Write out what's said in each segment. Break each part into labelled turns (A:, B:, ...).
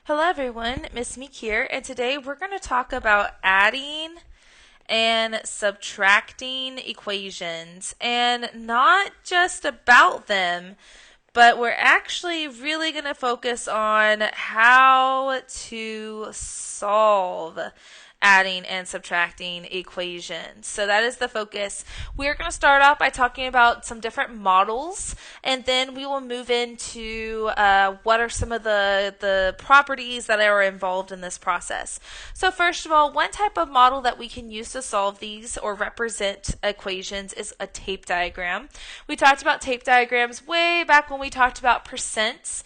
A: Hello everyone, Miss Meek here, and today we're going to talk about adding and subtracting equations, and not just about them, but we're actually really going to focus on how to solve adding and subtracting equations. So that is the focus. We're going to start off by talking about some different models, and then we will move into what are some of the properties that are involved in this process. So first of all, one type of model that we can use to solve these or represent equations is a tape diagram. We talked about tape diagrams way back when we talked about percents.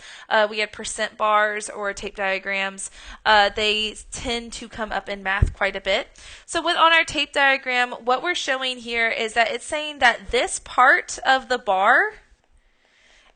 A: We had percent bars or tape diagrams. They tend to come up in math quite a bit. So on our tape diagram, what we're showing here is that it's saying that this part of the bar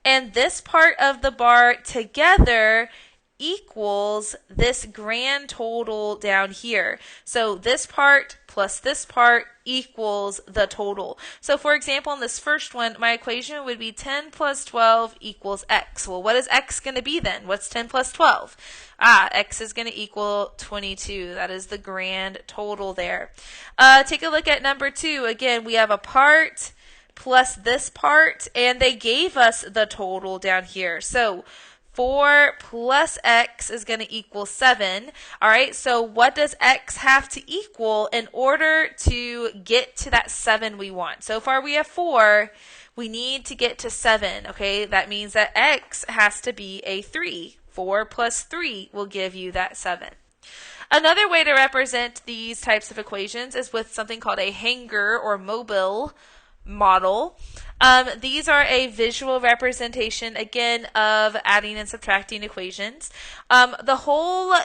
A: and this part of the bar together equals this grand total down here. So this part plus this part equals the total. So for example, in this first one, my equation would be 10 plus 12 equals x. Well, what is x going to be then? What's 10 plus 12? X is going to equal 22. That is the grand total there. Take a look at number 2. Again, we have a part plus this part, and they gave us the total down here. So 4 plus x is going to equal 7. All right, so what does x have to equal in order to get to that 7 we want? So far we have 4. We need to get to 7. Okay, that means that x has to be a 3. 4 plus 3 will give you that 7. Another way to represent these types of equations is with something called a hanger or mobile model. These are a visual representation, again, of adding and subtracting equations. The whole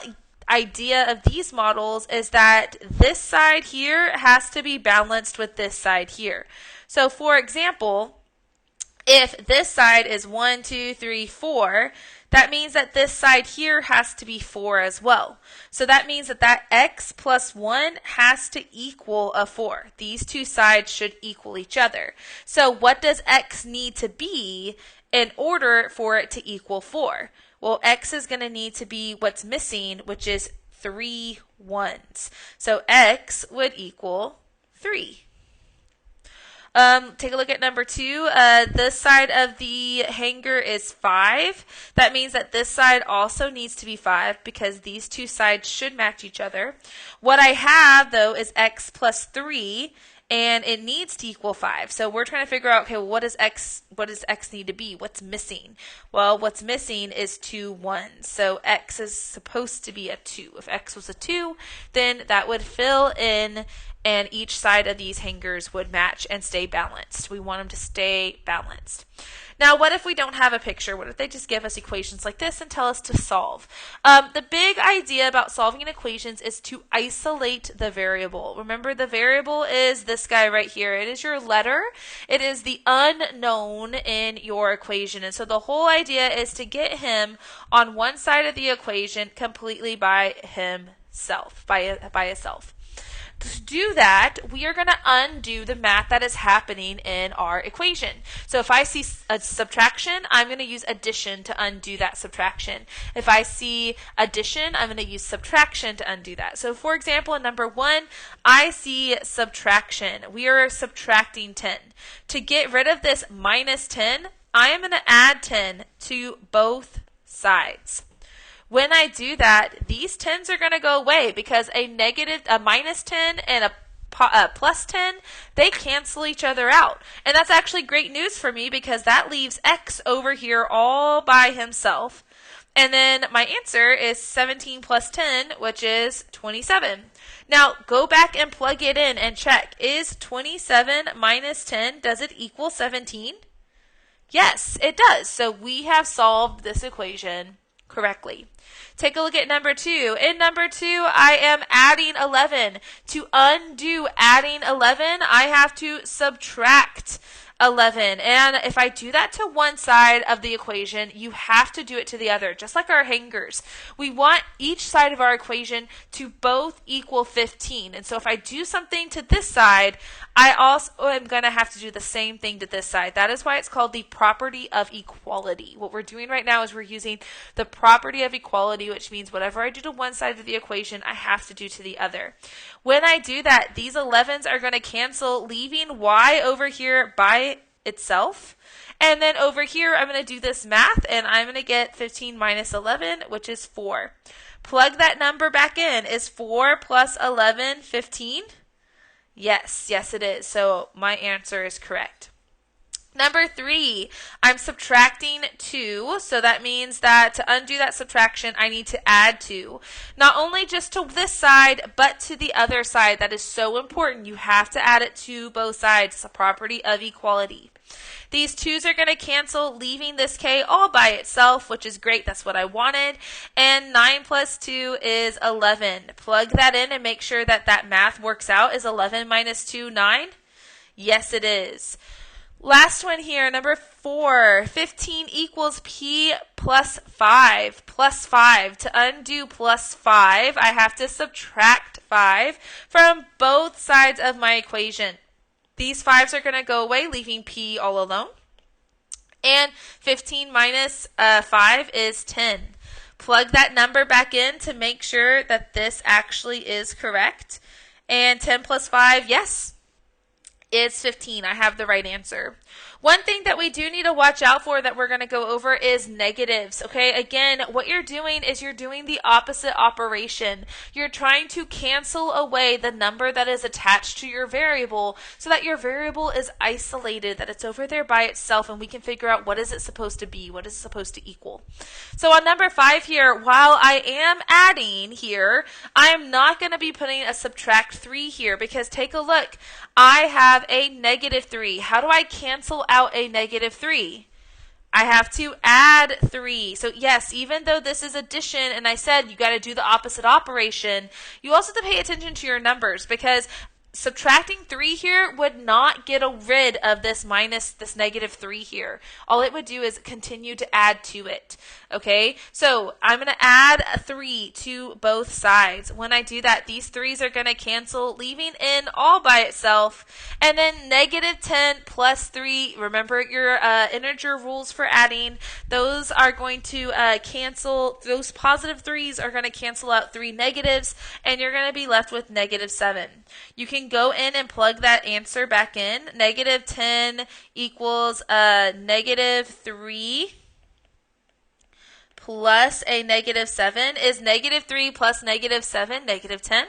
A: idea of these models is that this side here has to be balanced with this side here. So, for example, if this side is 1, 2, 3, 4, that means that this side here has to be 4 as well. So that means that x plus 1 has to equal a 4. These two sides should equal each other. So what does x need to be in order for it to equal 4? Well, x is going to need to be what's missing, which is 3 1s. So x would equal 3. Take a look at number 2. This side of the hanger is 5. That means that this side also needs to be 5 because these two sides should match each other. What I have, though, is x plus 3, and it needs to equal 5. So we're trying to figure out, okay, well, what does x need to be? What's missing? Well, what's missing is 2 1s. So x is supposed to be a 2. If x was a 2, then that would fill in, and each side of these hangers would match and stay balanced. We want them to stay balanced. Now, what if we don't have a picture? What if they just give us equations like this and tell us to solve? The big idea about solving equations is to isolate the variable. Remember, the variable is this guy right here. It is your letter. It is the unknown in your equation. And so the whole idea is to get him on one side of the equation completely by himself, by itself. To do that, we are going to undo the math that is happening in our equation. So if I see a subtraction, I'm going to use addition to undo that subtraction. If I see addition, I'm going to use subtraction to undo that. So for example, in number 1, I see subtraction. We are subtracting 10. To get rid of this minus 10, I am going to add 10 to both sides. When I do that, these 10s are going to go away because a minus 10 and a plus 10, they cancel each other out. And that's actually great news for me because that leaves x over here all by himself. And then my answer is 17 plus 10, which is 27. Now, go back and plug it in and check. Is 27 minus 10, does it equal 17? Yes, it does. So we have solved this equation correctly. Take a look at number 2. In number 2, I am adding 11. To undo adding 11, I have to subtract 11. And if I do that to one side of the equation, you have to do it to the other, just like our hangers. We want each side of our equation to both equal 15. And so if I do something to this side, I also am going to have to do the same thing to this side. That is why it's called the property of equality. What we're doing right now is we're using the property of equality, which means whatever I do to one side of the equation, I have to do to the other. When I do that, these 11s are going to cancel, leaving y over here by itself. And then over here, I'm going to do this math, and I'm going to get 15 minus 11, which is 4. Plug that number back in. Is 4 plus 11 15? Yes, it is. So my answer is correct. Number 3, I'm subtracting 2, so that means that to undo that subtraction, I need to add 2. Not only just to this side, but to the other side. That is so important. You have to add it to both sides. It's a property of equality. These 2's are going to cancel, leaving this k all by itself, which is great. That's what I wanted. And 9 plus 2 is 11. Plug that in and make sure that that math works out. Is 11 minus 2 9? Yes, it is. Last one here, number 4. 15 equals p plus 5. Plus 5. To undo plus 5, I have to subtract 5 from both sides of my equation. These 5's are going to go away, leaving p all alone. And 15 minus 5 is 10. Plug that number back in to make sure that this actually is correct. And 10 plus 5, yes, it's 15. I have the right answer. One thing that we do need to watch out for that we're going to go over is negatives. Okay, again, what you're doing is you're doing the opposite operation. You're trying to cancel away the number that is attached to your variable so that your variable is isolated, that it's over there by itself, and we can figure out what is it supposed to be, what is it supposed to equal. So on number 5 here, while I am adding here, I am not going to be putting a subtract 3 here because take a look. I have a negative 3. How do I cancel out a negative 3? I have to add 3. So yes, even though this is addition and I said you got to do the opposite operation, you also have to pay attention to your numbers because subtracting 3 here would not get rid of this negative 3 here. All it would do is continue to add to it. Okay, so I'm going to add a 3 to both sides. When I do that, these 3's are going to cancel, leaving in all by itself. And then negative 10 plus 3, remember your integer rules for adding, those are going to cancel, those positive 3's are going to cancel out 3 negatives, and you're going to be left with negative 7. You can go in and plug that answer back in. Negative 10 equals negative 3 plus a negative 7. Is negative 3 plus negative 7 negative 10?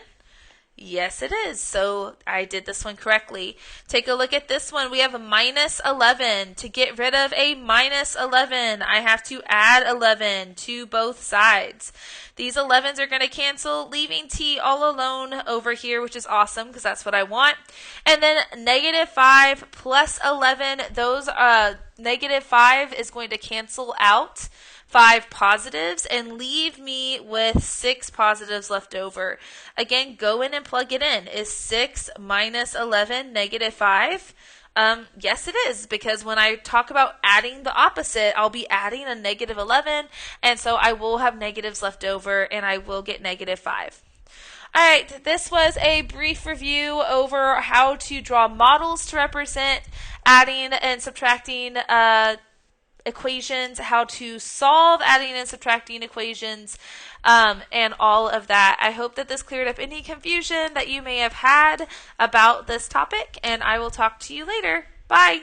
A: Yes, it is. So I did this one correctly. Take a look at this one. We have a minus 11. To get rid of a minus 11, I have to add 11 to both sides. These 11's are going to cancel, leaving t all alone over here, which is awesome because that's what I want. And then negative 5 plus 11, those negative 5 is going to cancel out 5 positives and leave me with 6 positives left over. Again, go in and plug it in. Is 6 minus 11 negative 5? Yes, it is, because when I talk about adding the opposite, I'll be adding a negative 11, and so I will have negatives left over, and I will get negative 5. All right, this was a brief review over how to draw models to represent adding and subtracting equations, how to solve adding and subtracting equations, and all of that. I hope that this cleared up any confusion that you may have had about this topic, and I will talk to you later. Bye!